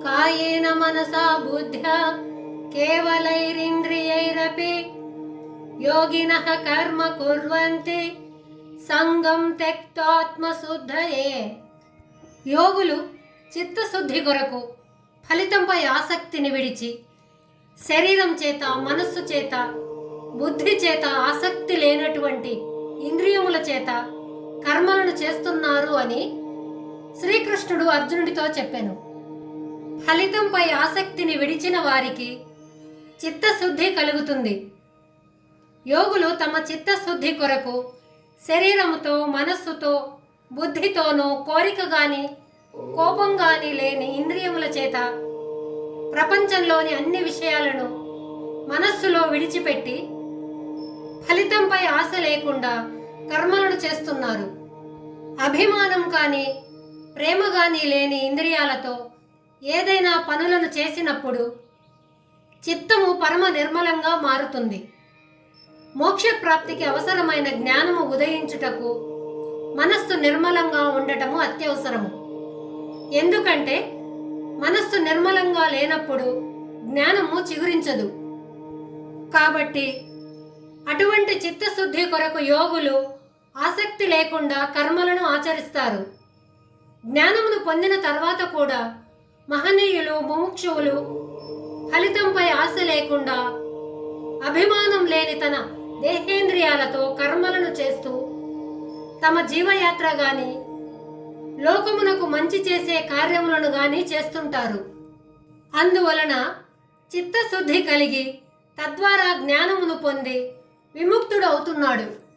కాయేన మనసా బుద్ధ్యా కేవలైరింద్రియైరపి యోగినః కర్మ కుర్వంతి సంగం త్యక్త్వాత్మశుద్ధయే. యోగులు చిత్తశుద్ధి కొరకు ఫలితంపై ఆసక్తిని విడిచి శరీరం చేత, మనస్సు చేత, బుద్ధి చేత ఆసక్తి లేనటువంటి ఇంద్రియముల చేత కర్మలను చేస్తున్నారు అని శ్రీకృష్ణుడు అర్జునుడితో చెప్పాను. ఫలితంపై ఆసక్తిని విడిచిన వారికి చిత్తశుద్ధి కలుగుతుంది. యోగులు తమ చిత్తశుద్ధి కొరకు శరీరముతో, మనస్సుతో, బుద్ధితోనూ కోరిక గాని కోపం గాని లేని ఇంద్రియముల చేత ప్రపంచంలోని అన్ని విషయాలను మనస్సులో విడిచిపెట్టి ఫలితంపై ఆశ లేకుండా కర్మలను చేస్తున్నారు. అభిమానం కానీ ప్రేమ కానీ లేని ఇంద్రియాలతో ఏదైనా పనులను చేసినప్పుడు చిత్తము పరమ నిర్మలంగా మారుతుంది. మోక్షప్రాప్తికి అవసరమైన జ్ఞానము ఉదయించుటకు మనస్సు నిర్మలంగా ఉండటము అత్యవసరము. ఎందుకంటే మనస్సు నిర్మలంగా లేనప్పుడు జ్ఞానము చిగురించదు. కాబట్టి అటువంటి చిత్తశుద్ధి కొరకు యోగులు ఆసక్తి లేకుండా కర్మలను ఆచరిస్తారు. జ్ఞానమును పొందిన తర్వాత కూడా మహనీయులు, ముముక్షువులు ఫలితంపై ఆశ లేకుండా అభిమానం లేని తన దేహేంద్రియాలతో కర్మలను చేస్తూ తమ జీవయాత్ర గాని లోకమునకు మంచి చేసే కార్యములను గాని చేస్తుంటారు. అందువలన చిత్తశుద్ధి కలిగి తద్వారా జ్ఞానమును పొంది విముక్తుడు అవుతున్నాడు.